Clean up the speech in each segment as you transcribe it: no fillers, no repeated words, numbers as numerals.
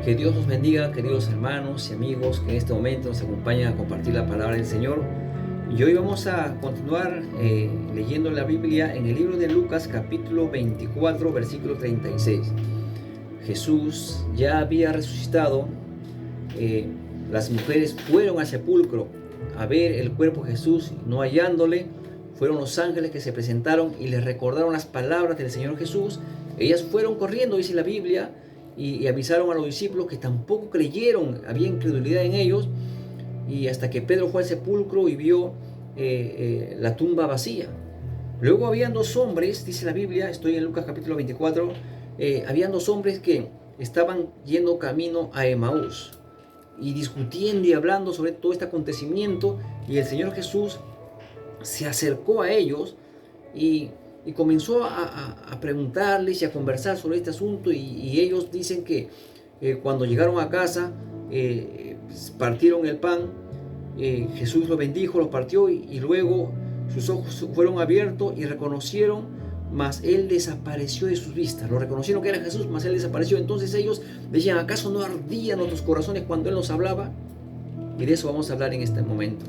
Que Dios nos bendiga, queridos hermanos y amigos que en este momento nos acompañan a compartir la palabra del Señor. Y hoy vamos a continuar leyendo la Biblia en el libro de Lucas, capítulo 24, versículo 36. Jesús ya había resucitado. Las mujeres fueron al sepulcro a ver el cuerpo de Jesús, no hallándole. Fueron los ángeles que se presentaron y les recordaron las palabras del Señor Jesús. Ellas fueron corriendo, dice la Biblia, y avisaron a los discípulos que tampoco creyeron, había incredulidad en ellos, y hasta que Pedro fue al sepulcro y vio la tumba vacía. Luego habían dos hombres, dice la Biblia, estoy en Lucas capítulo 24, habían dos hombres que estaban yendo camino a Emaús y discutiendo y hablando sobre todo este acontecimiento, y el Señor Jesús se acercó a ellos y comenzó a preguntarles y a conversar sobre este asunto, y ellos dicen que cuando llegaron a casa partieron el pan, Jesús lo bendijo, lo partió y luego sus ojos fueron abiertos y reconocieron, mas él desapareció de sus vistas. Lo reconocieron que era Jesús, mas él desapareció. Entonces ellos decían: ¿acaso no ardían nuestros corazones cuando él nos hablaba? Y de eso vamos a hablar en este momento.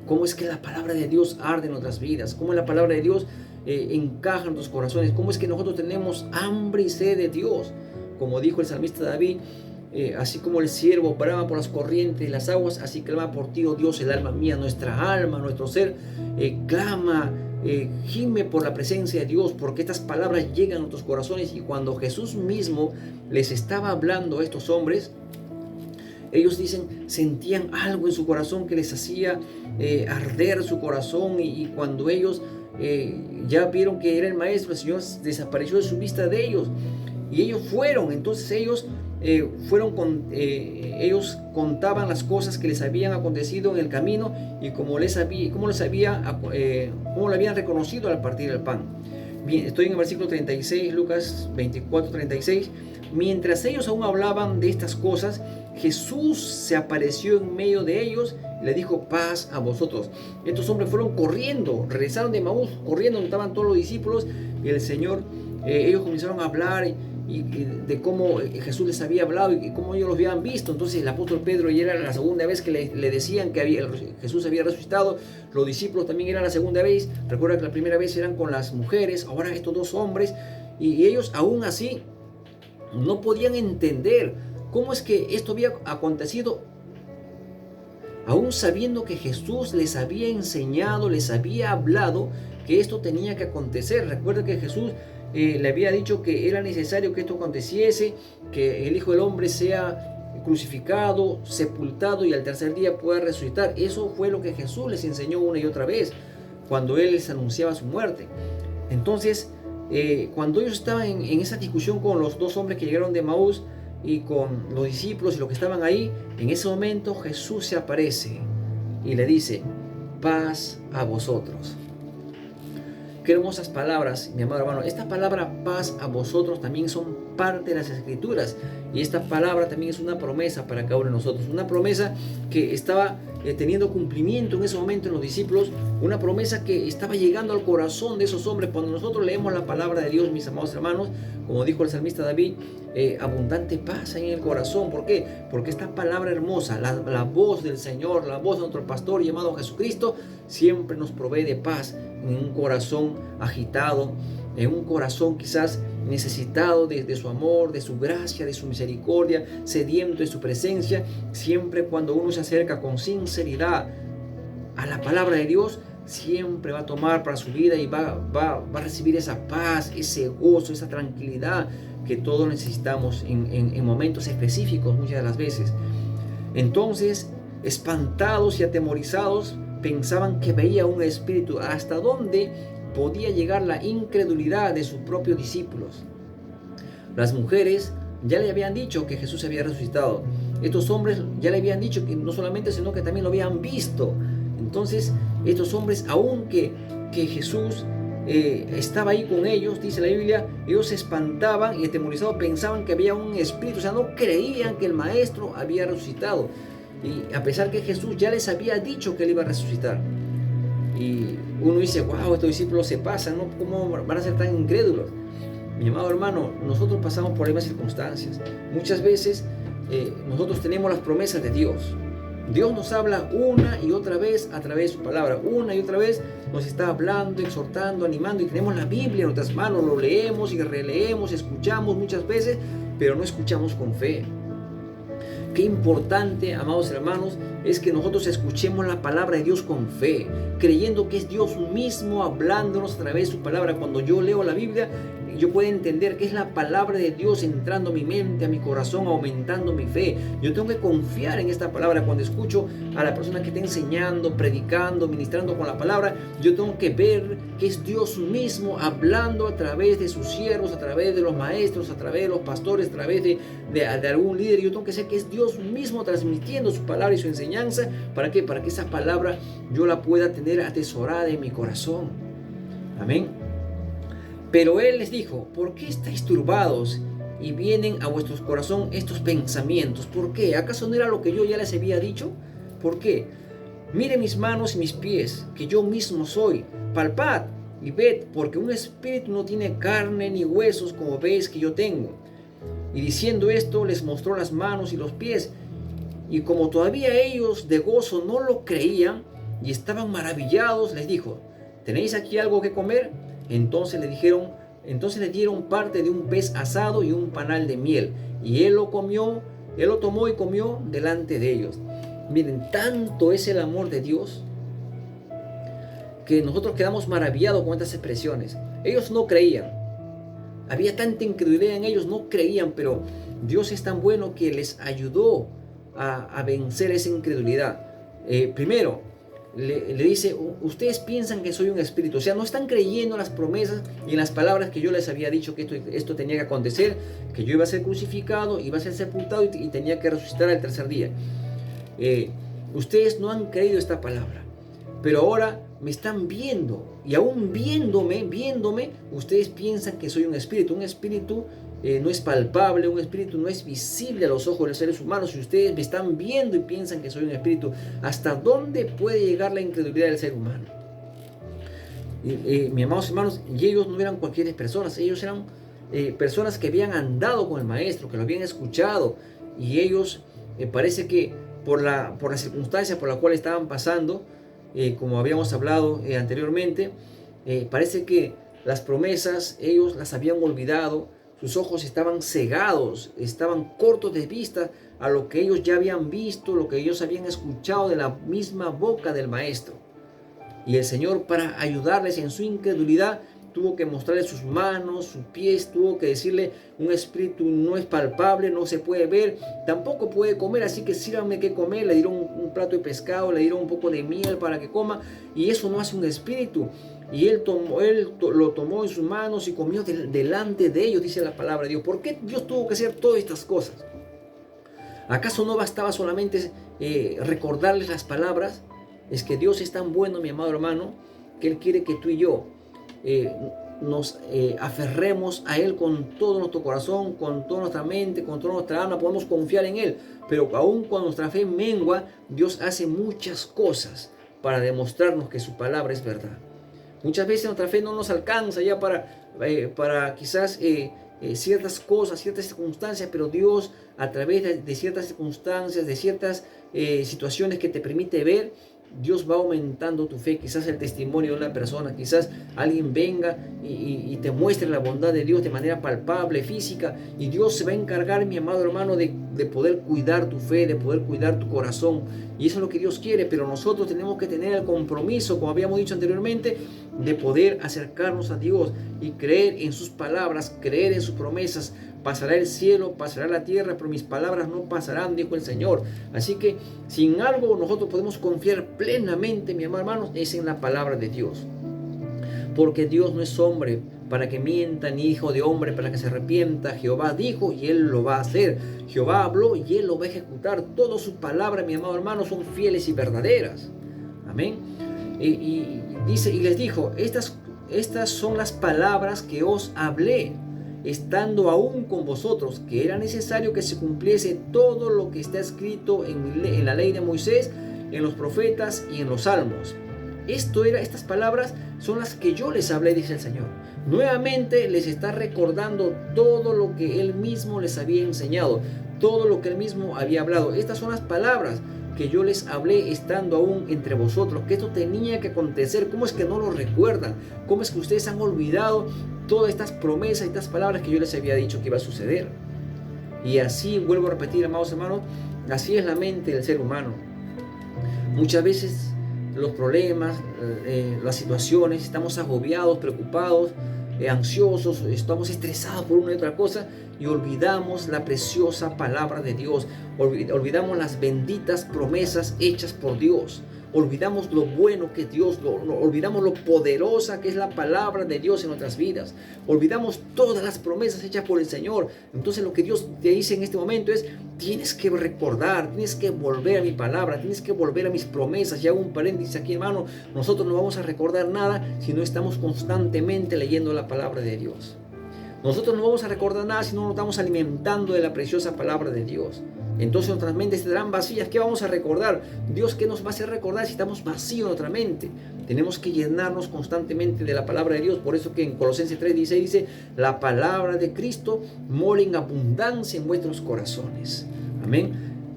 ¿Cómo es que la palabra de Dios arde en nuestras vidas? ¿Cómo la palabra de Dios encaja en nuestros corazones? ¿Cómo es que nosotros tenemos hambre y sed de Dios? Como dijo el salmista David, así como el ciervo brama por las corrientes de las aguas, así clama por ti, oh Dios, el alma mía. Nuestra alma, nuestro ser clama, gime por la presencia de Dios, porque estas palabras llegan a nuestros corazones. Y cuando Jesús mismo les estaba hablando a estos hombres, ellos dicen, sentían algo en su corazón que les hacía arder su corazón, y cuando ellos ya vieron que era el maestro, el Señor desapareció de su vista de ellos, y ellos fueron. Entonces ellos ellos contaban las cosas que les habían acontecido en el camino y cómo lo habían reconocido al partir el pan. Bien, estoy en el versículo 36, Lucas 24, 36. Mientras ellos aún hablaban de estas cosas, Jesús se apareció en medio de ellos y le dijo: paz a vosotros. Estos hombres fueron corriendo, regresaron de Emaús corriendo, donde estaban todos los discípulos, y el Señor, ellos comenzaron a hablar y de cómo Jesús les había hablado y cómo ellos los habían visto. Entonces el apóstol Pedro, y era la segunda vez que le decían que Jesús había resucitado. Los discípulos también era la segunda vez. Recuerda que la primera vez eran con las mujeres, ahora estos dos hombres, y ellos aún así no podían entender cómo es que esto había acontecido, aún sabiendo que Jesús les había enseñado, les había hablado que esto tenía que acontecer. Recuerda que Jesús le había dicho que era necesario que esto aconteciese, que el Hijo del Hombre sea crucificado, sepultado y al tercer día pueda resucitar. Eso fue lo que Jesús les enseñó una y otra vez cuando Él les anunciaba su muerte. Entonces, cuando ellos estaban en esa discusión con los dos hombres que llegaron de Emaús y con los discípulos y los que estaban ahí, en ese momento Jesús se aparece y le dice: paz a vosotros. Qué hermosas palabras, mi amado hermano. Esta palabra paz a vosotros también son parte de las Escrituras, y esta palabra también es una promesa para cada uno de nosotros, una promesa que estaba teniendo cumplimiento en ese momento en los discípulos, una promesa que estaba llegando al corazón de esos hombres. Cuando nosotros leemos la palabra de Dios, mis amados hermanos, como dijo el salmista David, abundante paz hay en el corazón. ¿Por qué? Porque esta palabra hermosa, la voz del Señor, la voz de nuestro pastor llamado Jesucristo, siempre nos provee de paz en un corazón agitado, en un corazón quizás necesitado de su amor, de su gracia, de su misericordia, sediento de su presencia. Siempre cuando uno se acerca con sinceridad a la palabra de Dios, siempre va a tomar para su vida y va a recibir esa paz, ese gozo, esa tranquilidad que todos necesitamos en momentos específicos muchas de las veces. Entonces, espantados y atemorizados, pensaban que veía un espíritu. ¿Hasta dónde podía llegar la incredulidad de sus propios discípulos? Las mujeres ya le habían dicho que Jesús había resucitado. Estos hombres ya le habían dicho que no solamente, sino que también lo habían visto. Entonces, estos hombres, aunque Jesús estaba ahí con ellos, dice la Biblia, ellos se espantaban y atemorizados pensaban que había un espíritu. O sea, no creían que el Maestro había resucitado. Y a pesar que Jesús ya les había dicho que él iba a resucitar. Y uno dice: wow, estos discípulos se pasan, ¿no? ¿Cómo van a ser tan incrédulos? Mi amado hermano, nosotros pasamos por las mismas circunstancias. Muchas veces nosotros tenemos las promesas de Dios. Dios nos habla una y otra vez a través de su palabra. Una y otra vez nos está hablando, exhortando, animando. Y tenemos la Biblia en nuestras manos. Lo leemos y releemos, escuchamos muchas veces, pero no escuchamos con fe. Qué importante, amados hermanos, es que nosotros escuchemos la palabra de Dios con fe, creyendo que es Dios mismo hablándonos a través de su palabra. Cuando yo leo la Biblia, yo puedo entender que es la palabra de Dios entrando a mi mente, a mi corazón, aumentando mi fe. Yo tengo que confiar en esta palabra. Cuando escucho a la persona que está enseñando, predicando, ministrando con la palabra, yo tengo que ver que es Dios mismo hablando a través de sus siervos, a través de los maestros, a través de los pastores, a través de algún líder. Yo tengo que ser que es Dios mismo transmitiendo su palabra y su enseñanza. ¿Para qué? Para que esa palabra yo la pueda tener atesorada en mi corazón. Amén. Pero él les dijo: ¿por qué estáis turbados y vienen a vuestros corazón estos pensamientos? ¿Por qué? ¿Acaso no era lo que yo ya les había dicho? ¿Por qué? Mire mis manos y mis pies, que yo mismo soy. Palpad y ved, porque un espíritu no tiene carne ni huesos como veis que yo tengo. Y diciendo esto, les mostró las manos y los pies. Y como todavía ellos de gozo no lo creían y estaban maravillados, les dijo: ¿tenéis aquí algo que comer? Entonces le dieron parte de un pez asado y un panal de miel. Y él lo tomó y comió delante de ellos. Miren, tanto es el amor de Dios que nosotros quedamos maravillados con estas expresiones. Ellos no creían. Había tanta incredulidad en ellos, no creían, pero Dios es tan bueno que les ayudó a vencer esa incredulidad. Primero, le dice: ustedes piensan que soy un espíritu. O sea, no están creyendo en las promesas y en las palabras que yo les había dicho, que esto tenía que acontecer, que yo iba a ser crucificado, iba a ser sepultado y tenía que resucitar al tercer día. Ustedes no han creído esta palabra, pero ahora me están viendo, y aún viéndome, ustedes piensan que soy un espíritu. Un espíritu no es palpable, un espíritu no es visible a los ojos de los seres humanos. Si ustedes me están viendo y piensan que soy un espíritu, ¿hasta dónde puede llegar la incredulidad del ser humano? Mis amados hermanos, y ellos no eran cualquier personas. Ellos eran personas que habían andado con el maestro, que lo habían escuchado, y ellos parece que por la circunstancia por la cual estaban pasando, como habíamos hablado anteriormente, parece que las promesas ellos las habían olvidado. Sus ojos estaban cegados, estaban cortos de vista a lo que ellos ya habían visto, lo que ellos habían escuchado de la misma boca del maestro. Y el Señor, para ayudarles en su incredulidad, tuvo que mostrarles sus manos, sus pies, tuvo que decirle: un espíritu no es palpable, no se puede ver, tampoco puede comer, así que sírvanme que comer. Le dieron un plato de pescado, le dieron un poco de miel para que coma, y eso no hace un espíritu. Y él lo tomó en sus manos y comió delante de ellos, dice la palabra de Dios. ¿Por qué Dios tuvo que hacer todas estas cosas? ¿Acaso no bastaba solamente recordarles las palabras? Es que Dios es tan bueno, mi amado hermano, que Él quiere que tú y yo nos aferremos a Él con todo nuestro corazón, con toda nuestra mente, con toda nuestra alma. Podemos confiar en Él, pero aún cuando nuestra fe mengua, Dios hace muchas cosas para demostrarnos que su palabra es verdad. Muchas veces nuestra fe no nos alcanza ya para quizás ciertas cosas, ciertas circunstancias, pero Dios, a través de ciertas circunstancias, de ciertas situaciones que te permite ver, Dios va aumentando tu fe. Quizás el testimonio de una persona, quizás alguien venga y te muestre la bondad de Dios de manera palpable, física, y Dios se va a encargar, mi amado hermano, de poder cuidar tu fe, de poder cuidar tu corazón. Y eso es lo que Dios quiere, pero nosotros tenemos que tener el compromiso, como habíamos dicho anteriormente, de poder acercarnos a Dios y creer en sus palabras, creer en sus promesas. Pasará el cielo, pasará la tierra, pero mis palabras no pasarán, dijo el Señor. Así que si en algo nosotros podemos confiar plenamente, mi amado hermano, es en la palabra de Dios. Porque Dios no es hombre para que mienta, ni hijo de hombre para que se arrepienta. Jehová dijo y Él lo va a hacer. Jehová habló y Él lo va a ejecutar. Todas sus palabras, mi amado hermano, son fieles y verdaderas. Amén. Y dice, y les dijo: estas son las palabras que os hablé, estando aún con vosotros, que era necesario que se cumpliese todo lo que está escrito en la ley de Moisés, en los profetas y en los salmos. Estas palabras son las que yo les hablé, dice el Señor. Nuevamente les está recordando todo lo que Él mismo les había enseñado, todo lo que Él mismo había hablado. Estas son las palabras que yo les hablé estando aún entre vosotros, que esto tenía que acontecer. ¿Cómo es que no lo recuerdan? ¿Cómo es que ustedes han olvidado todas estas promesas y estas palabras que yo les había dicho que iba a suceder? Y así, vuelvo a repetir, amados hermanos, así es la mente del ser humano. Muchas veces los problemas, las situaciones, estamos agobiados, preocupados, ansiosos, estamos estresados por una y otra cosa y olvidamos la preciosa palabra de Dios, olvidamos las benditas promesas hechas por Dios, olvidamos lo bueno que es Dios, olvidamos lo poderosa que es la palabra de Dios en nuestras vidas, olvidamos todas las promesas hechas por el Señor. Entonces lo que Dios te dice en este momento es: tienes que recordar, tienes que volver a mi palabra, tienes que volver a mis promesas. Y hago un paréntesis aquí, hermano, nosotros no vamos a recordar nada si no estamos constantemente leyendo la palabra de Dios. Nosotros no vamos a recordar nada si no nos estamos alimentando de la preciosa palabra de Dios. Entonces nuestras mentes estarán vacías. ¿Qué vamos a recordar? Dios, ¿qué nos va a hacer recordar si estamos vacíos en nuestra mente? Tenemos que llenarnos constantemente de la palabra de Dios. Por eso que en Colosenses 3:16 dice: la palabra de Cristo mora en abundancia en vuestros corazones. Amén.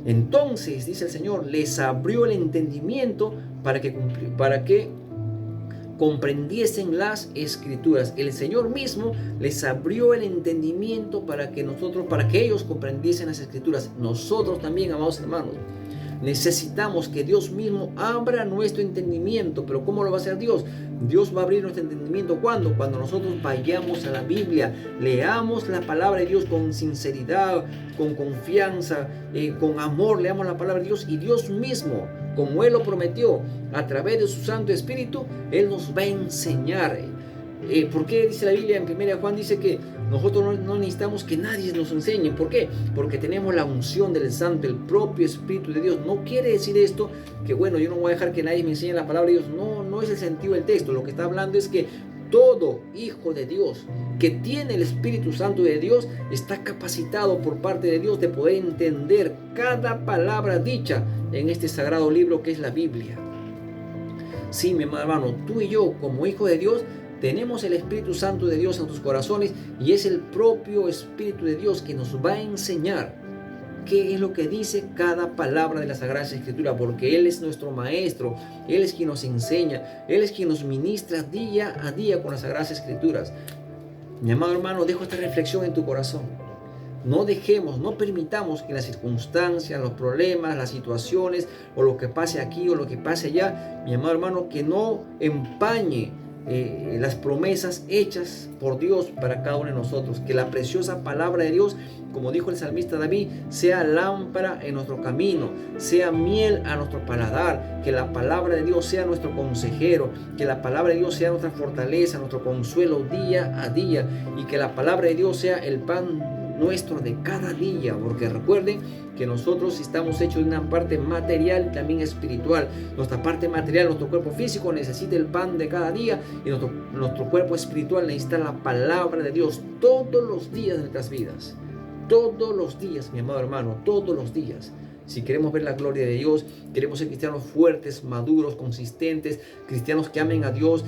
Entonces, dice el Señor, les abrió el entendimiento para que comprendiesen las Escrituras. El Señor mismo les abrió el entendimiento para que ellos comprendiesen las Escrituras. Nosotros también, amados hermanos, necesitamos que Dios mismo abra nuestro entendimiento. Pero ¿cómo lo va a hacer Dios? Dios va a abrir nuestro entendimiento. ¿Cuándo? Cuando nosotros vayamos a la Biblia, leamos la palabra de Dios con sinceridad, con confianza, con amor, leamos la palabra de Dios, y Dios mismo, como Él lo prometió, a través de su Santo Espíritu, Él nos va a enseñar. ¿Por qué dice la Biblia en 1 Juan? Dice que nosotros no necesitamos que nadie nos enseñe. ¿Por qué? Porque tenemos la unción del Santo, el propio Espíritu de Dios. No quiere decir esto que, bueno, yo no voy a dejar que nadie me enseñe la palabra de Dios. No es el sentido del texto. Lo que está hablando es que todo hijo de Dios que tiene el Espíritu Santo de Dios está capacitado por parte de Dios de poder entender cada palabra dicha en este sagrado libro que es la Biblia. Sí, mi hermano, tú y yo como hijos de Dios tenemos el Espíritu Santo de Dios en tus corazones, y es el propio Espíritu de Dios que nos va a enseñar qué es lo que dice cada palabra de la Sagrada Escritura, porque Él es nuestro Maestro, Él es quien nos enseña, Él es quien nos ministra día a día con las Sagradas Escrituras. Mi amado hermano, dejo esta reflexión en tu corazón. No permitamos que las circunstancias, los problemas, las situaciones, o lo que pase aquí o lo que pase allá, mi amado hermano, que no empañe las promesas hechas por Dios para cada uno de nosotros. Que la preciosa palabra de Dios, como dijo el salmista David, sea lámpara en nuestro camino, sea miel a nuestro paladar. Que la palabra de Dios sea nuestro consejero, que la palabra de Dios sea nuestra fortaleza, nuestro consuelo día a día, y que la palabra de Dios sea el pan nuestro de cada día, porque recuerden que nosotros estamos hechos de una parte material y también espiritual. Nuestra parte material, nuestro cuerpo físico, necesita el pan de cada día, y nuestro cuerpo espiritual necesita la palabra de Dios todos los días de nuestras vidas. Todos los días, mi amado hermano, todos los días. Si queremos ver la gloria de Dios, queremos ser cristianos fuertes, maduros, consistentes, cristianos que amen a Dios,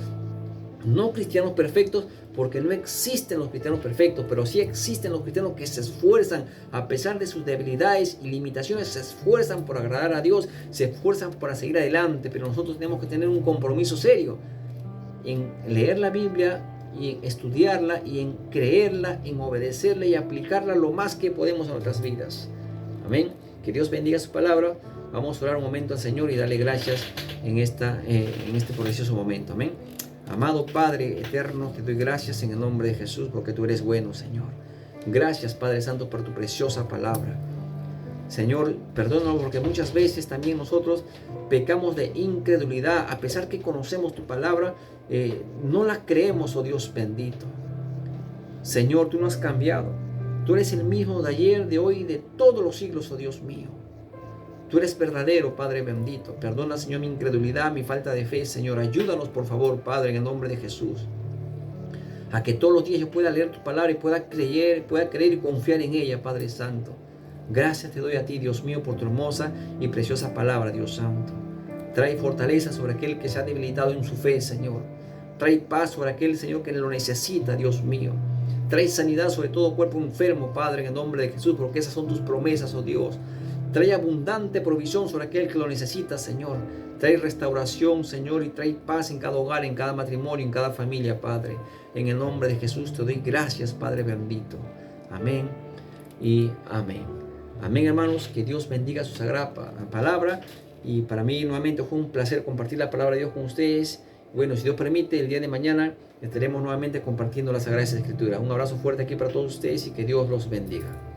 no cristianos perfectos, porque no existen los cristianos perfectos, pero sí existen los cristianos que se esfuerzan a pesar de sus debilidades y limitaciones, se esfuerzan por agradar a Dios, se esfuerzan para seguir adelante. Pero nosotros tenemos que tener un compromiso serio en leer la Biblia y en estudiarla y en creerla, en obedecerla y aplicarla lo más que podemos a nuestras vidas. Amén. Que Dios bendiga su palabra. Vamos a orar un momento al Señor y darle gracias en este precioso momento. Amén. Amado Padre eterno, te doy gracias en el nombre de Jesús, porque tú eres bueno, Señor. Gracias, Padre Santo, por tu preciosa palabra. Señor, perdónanos porque muchas veces también nosotros pecamos de incredulidad. A pesar que conocemos tu palabra, no la creemos, oh Dios bendito. Señor, tú no has cambiado. Tú eres el mismo de ayer, de hoy y de todos los siglos, oh Dios mío. Tú eres verdadero, Padre bendito. Perdona, Señor, mi incredulidad, mi falta de fe, Señor. Ayúdanos, por favor, Padre, en el nombre de Jesús, a que todos los días yo pueda leer tu palabra y pueda creer y confiar en ella, Padre Santo. Gracias te doy a ti, Dios mío, por tu hermosa y preciosa palabra, Dios Santo. Trae fortaleza sobre aquel que se ha debilitado en su fe, Señor. Trae paz sobre aquel, Señor, que lo necesita, Dios mío. Trae sanidad sobre todo cuerpo enfermo, Padre, en el nombre de Jesús, porque esas son tus promesas, oh Dios. Trae abundante provisión sobre aquel que lo necesita, Señor. Trae restauración, Señor, y trae paz en cada hogar, en cada matrimonio, en cada familia, Padre. En el nombre de Jesús te doy gracias, Padre bendito. Amén y amén. Amén, hermanos. Que Dios bendiga su sagrada palabra. Y para mí nuevamente fue un placer compartir la palabra de Dios con ustedes. Bueno, si Dios permite, el día de mañana estaremos nuevamente compartiendo las Sagradas Escrituras. Un abrazo fuerte aquí para todos ustedes y que Dios los bendiga.